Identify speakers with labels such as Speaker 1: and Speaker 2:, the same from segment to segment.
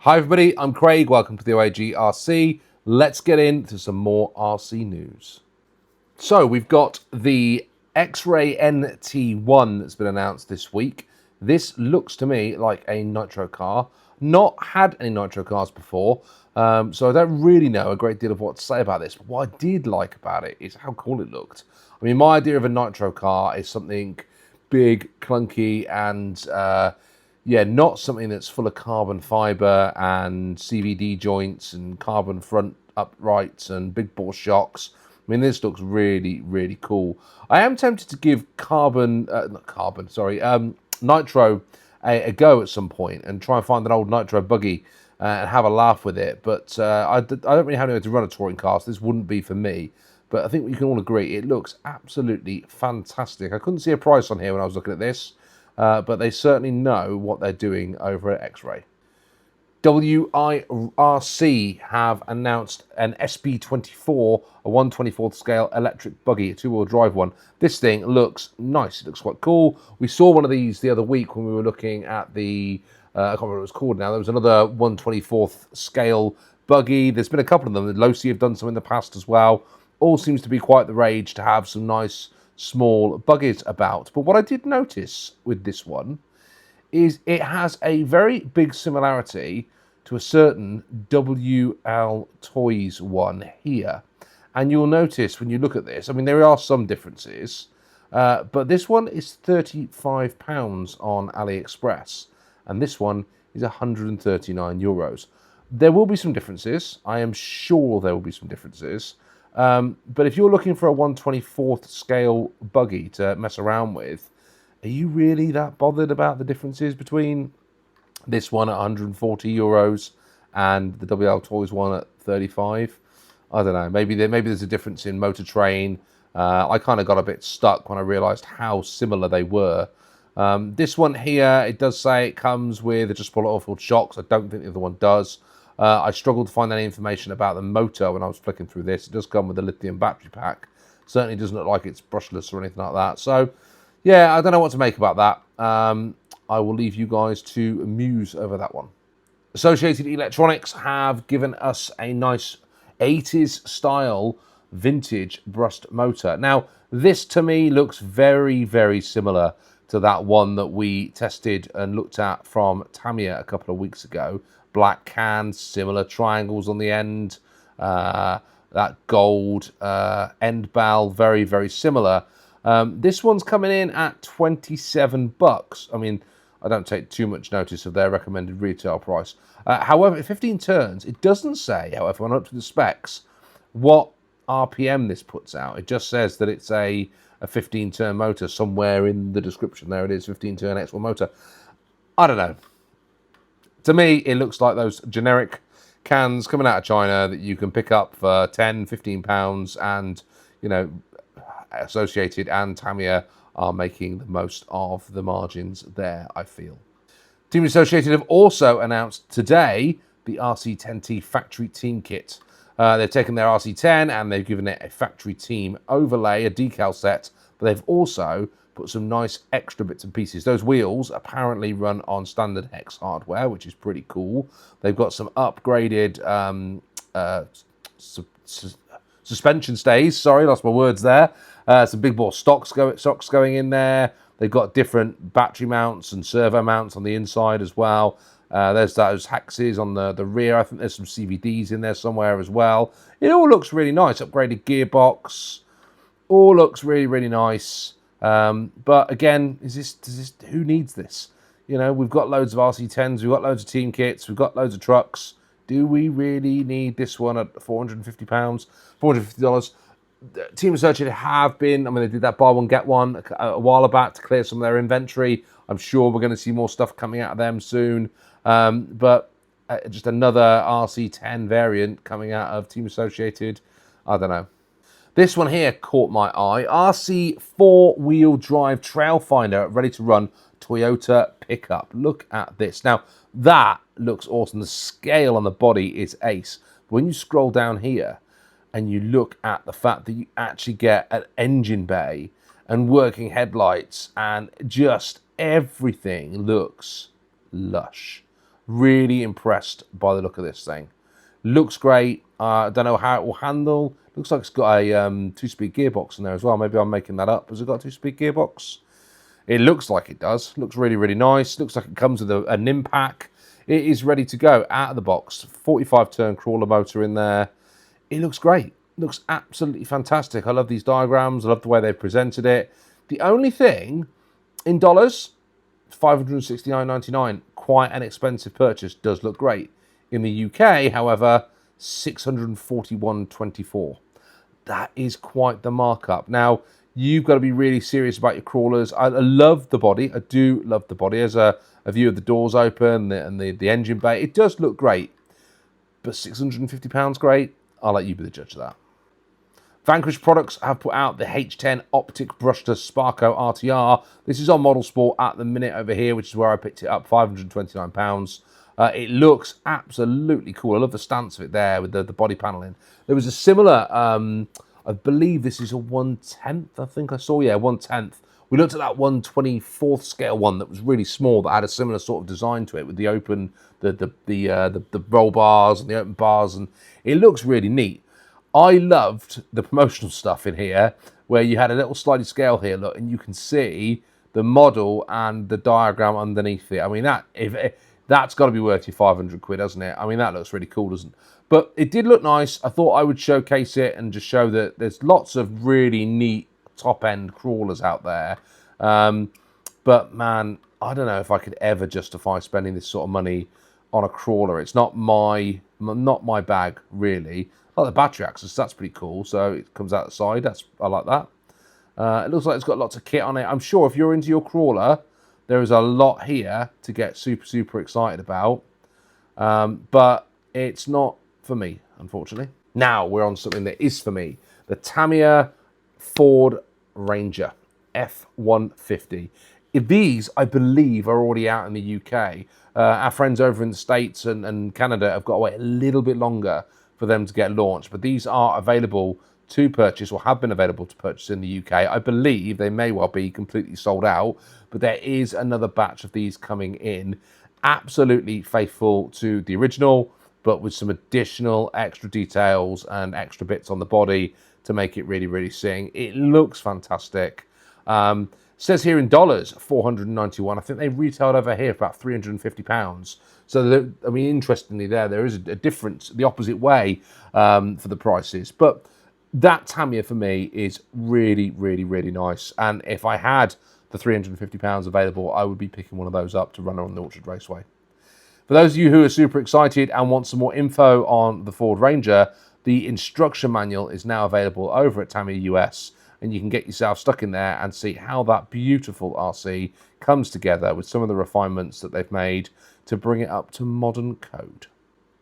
Speaker 1: Hi everybody, I'm Craig, welcome to the OAG RC. Let's get into some more RC news. So we've got the Xray NT1 that's been announced this week. This looks to me like a nitro car. Not had any nitro cars before, so I don't really know a great deal of what to say about this. But what I did like about it is how cool it looked. I mean, my idea of a nitro car is something big, clunky, and yeah, not something that's full of carbon fiber and CVD joints and carbon front uprights and big bore shocks. I mean, this looks really, really cool. I am tempted to give Nitro a go at some point and try and find an old Nitro buggy and have a laugh with it. But I don't really have anywhere to run a touring car, so this wouldn't be for me. But I think we can all agree it looks absolutely fantastic. I couldn't see a price on here when I was looking at this, but they certainly know what they're doing over at Xray. WIRC have announced an SB24, a 1/24th scale electric buggy, a two-wheel drive one. This thing looks nice. It looks quite cool. We saw one of these the other week when we were looking at the, I can't remember what it was called now. There was another 1/24th scale buggy. There's been a couple of them. Losi have done some in the past as well. All seems to be quite the rage to have some nice small buggies about. But what I did notice with this one is it has a very big similarity to a certain WL Toys one here. And you'll notice when you look at this, I mean, there are some differences, but this one is £35 on AliExpress, and this one is €139. There will be some differences. I am sure there will be some differences. But if you're looking for a 1/24th scale buggy to mess around with, are you really that bothered about the differences between this one at €140 and the WL Toys one at 35? I don't know. Maybe there's a difference in motor train. I kind of got a bit stuck when I realised how similar they were. This one here, it does say it comes with adjustable oil-filled shocks. I don't think the other one does. I struggled to find any information about the motor when I was flicking through this. It does come with a lithium battery pack. Certainly doesn't look like it's brushless or anything like that. So, yeah, I don't know what to make about that. I will leave you guys to muse over that one. Associated Electronics have given us a nice 80s style vintage brushed motor. Now, this to me looks very, very similar to that one that we tested and looked at from Tamiya a couple of weeks ago. Black cans, similar triangles on the end, that gold end bell, very, very similar. This one's coming in at $27. I mean, I don't take too much notice of their recommended retail price. However, at 15 turns, it doesn't say, however, when up to the specs, what RPM this puts out. It just says that it's a 15-turn motor somewhere in the description. There it is, 15-turn X1 motor. I don't know. To me, it looks like those generic cans coming out of China that you can pick up for £10, £15, and, you know, Associated and Tamiya are making the most of the margins there, I feel. Team Associated have also announced today the RC10T factory team kit. They've taken their RC10 and they've given it a factory team overlay, a decal set, but they've also put some nice extra bits and pieces. Those wheels apparently run on standard hex hardware, which is pretty cool. They've got some upgraded suspension stays. Sorry, lost my words there. Some big bore stocks going in there. They've got different battery mounts and servo mounts on the inside as well. There's those hexes on the rear. I think there's some CVDs in there somewhere as well. It all looks really nice. Upgraded gearbox. All looks really, really nice. But again, who needs this? You know, we've got loads of RC10s, we've got loads of team kits, we've got loads of trucks. Do we really need this one at £450? $450? Team Associated have been, I mean, they did that buy one, get one a while back to clear some of their inventory. I'm sure we're going to see more stuff coming out of them soon. But just another RC10 variant coming out of Team Associated. I don't know. This one here caught my eye. RC four-wheel drive Trailfinder, ready to run Toyota pickup. Look at this. Now, that looks awesome. The scale on the body is ace. But when you scroll down here and you look at the fact that you actually get an engine bay and working headlights and just everything looks lush. Really impressed by the look of this thing. Looks great. I don't know how it will handle. Looks like it's got a 2-speed gearbox in there as well. Maybe I'm making that up. Has it got a 2-speed gearbox? It looks like it does. Looks really, really nice. Looks like it comes with a NIM pack. It is ready to go out of the box. 45-turn crawler motor in there. It looks great. Looks absolutely fantastic. I love these diagrams. I love the way they've presented it. The only thing, in dollars, $569.99. Quite an expensive purchase. Does look great. In the UK, however, $641.24. That is quite the markup. Now, you've got to be really serious about your crawlers. I love the body. I do love the body. As a view of the doors open and the engine bay, it does look great. But £650 great? I'll let you be the judge of that. Vanquish products have put out the H10 Optic Brushless Sparko RTR. This is on Model Sport at the minute over here, which is where I picked it up, £529. It looks absolutely cool. I love the stance of it there with the body paneling. There was a similar, I believe this is a 1/10, I think I saw, yeah, 1/10. We looked at that 1/24th scale one that was really small that had a similar sort of design to it with the open, the roll bars and the open bars, and it looks really neat. I loved the promotional stuff in here where you had a little slidey scale here, look, and you can see the model and the diagram underneath it. I mean, that's got to be worth your 500 quid, hasn't it? I mean, that looks really cool, doesn't it? But it did look nice. I thought I would showcase it and just show that there's lots of really neat top-end crawlers out there. But, man, I don't know if I could ever justify spending this sort of money on a crawler. It's not my bag, really. Oh, the battery access, that's pretty cool. So it comes out the side. I like that. It looks like it's got lots of kit on it. I'm sure if you're into your crawler, there is a lot here to get super, super excited about. But it's not for me, unfortunately. Now we're on something that is for me. The Tamiya Ford Ranger F150. These, I believe, are already out in the UK. Our friends over in the States and Canada have got to wait a little bit longer for them to get launched. But these are available to purchase, or have been available to purchase in the UK. I believe they may well be completely sold out, but there is another batch of these coming in. Absolutely faithful to the original, but with some additional extra details and extra bits on the body to make it really, really sing. It looks fantastic. Says here in dollars, $491. I think they retailed over here for about £350. So, I mean, interestingly there is a difference the opposite way for the prices. But that Tamiya for me is really, really, really nice. And if I had the £350 available, I would be picking one of those up to run on the Orchard Raceway. For those of you who are super excited and want some more info on the Ford Ranger, the instruction manual is now available over at Tamiya US, and you can get yourself stuck in there and see how that beautiful RC comes together with some of the refinements that they've made to bring it up to modern code.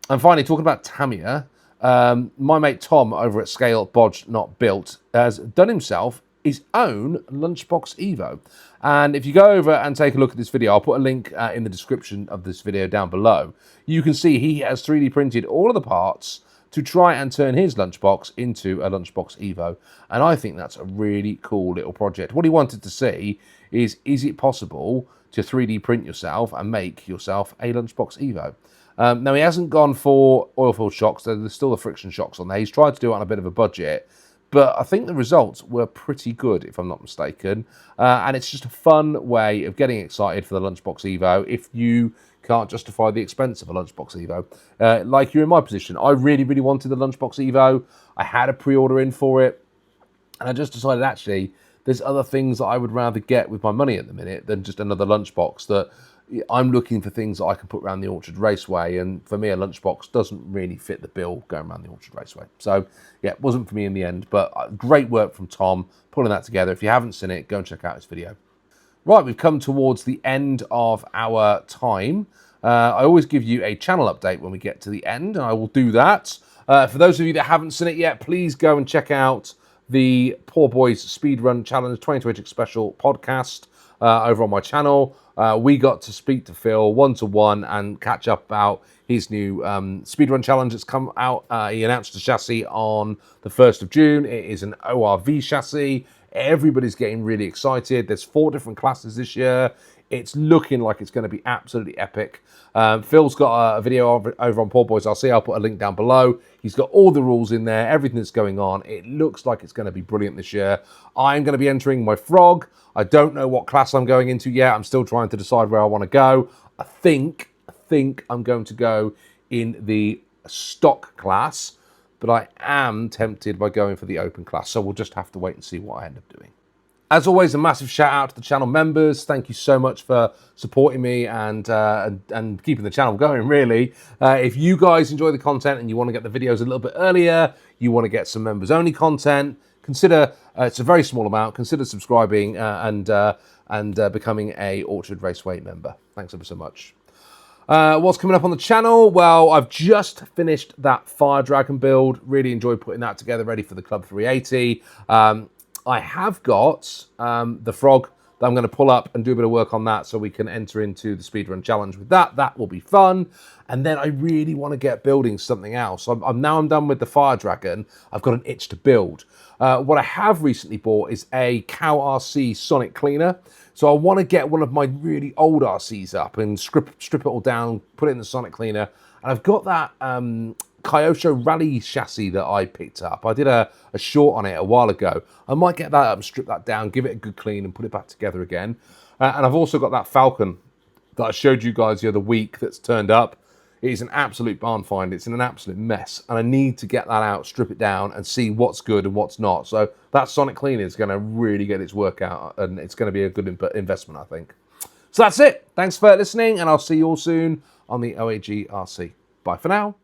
Speaker 1: And finally, talking about Tamiya, my mate Tom over at Scale Bodged Not Built has done himself his own Lunchbox Evo. And if you go over and take a look at this video, I'll put a link in the description of this video down below. You can see he has 3D printed all of the parts to try and turn his Lunchbox into a Lunchbox Evo. And I think that's a really cool little project. What he wanted to see is it possible to 3D print yourself and make yourself a Lunchbox Evo? Now, he hasn't gone for oil-filled shocks. There's still the friction shocks on there. He's tried to do it on a bit of a budget, but I think the results were pretty good, if I'm not mistaken. And it's just a fun way of getting excited for the Lunchbox Evo if you can't justify the expense of a Lunchbox Evo. Like you're in my position, I really, really wanted the Lunchbox Evo. I had a pre-order in for it, and I just decided actually there's other things that I would rather get with my money at the minute than just another lunchbox. That I'm looking for things that I can put around the Orchard Raceway, and for me a lunchbox doesn't really fit the bill going around the Orchard Raceway. So yeah, it wasn't for me in the end, but great work from Tom pulling that together. If you haven't seen it, go and check out his video. Right, we've come towards the end of our time. I always give you a channel update when we get to the end, and I will do that. For those of you that haven't seen it yet, please go and check out the Poor Boys Speedrun Challenge 2020 Special podcast over on my channel. We got to speak to Phil one-to-one and catch up about his new speedrun challenge that's come out. He announced the chassis on the 1st of June. It is an ORV chassis. Everybody's getting really excited. There's 4 different classes this year. It's looking like it's going to be absolutely epic. Phil's got a video over on Poor Boys RC. I'll put a link down below. He's got all the rules in there, everything that's going on. It looks like it's going to be brilliant this year. I'm going to be entering my Frog. I don't know what class I'm going into yet. I'm still trying to decide where I want to go. I think I'm going to go in the stock class, but I am tempted by going for the open class. So we'll just have to wait and see what I end up doing. As always, a massive shout out to the channel members. Thank you so much for supporting me and keeping the channel going, really. If you guys enjoy the content and you want to get the videos a little bit earlier, you want to get some members only content, consider, it's a very small amount, consider subscribing and becoming a Orchard Raceway member. Thanks ever so much. What's coming up on the channel? Well, I've just finished that Fire Dragon build. Really enjoyed putting that together, ready for the Club 380. I have got the Frog that I'm going to pull up and do a bit of work on that so we can enter into the Speedrun Challenge with that. That will be fun. And then I really want to get building something else. Now I'm done with the Fire Dragon. I've got an itch to build. What I have recently bought is a Cow RC Sonic Cleaner. So I want to get one of my really old RCs up and strip it all down, put it in the Sonic Cleaner. And I've got that Kyosho Rally chassis that I picked up. I did a short on it a while ago. I might get that up and strip that down, give it a good clean and put it back together again. And I've also got that Falcon that I showed you guys the other week that's turned up. It is an absolute barn find. It's in an absolute mess. And I need to get that out, strip it down and see what's good and what's not. So that Sonic Cleaner is going to really get its work out and it's going to be a good investment, I think. So that's it. Thanks for listening and I'll see you all soon on the OAG RC. Bye for now.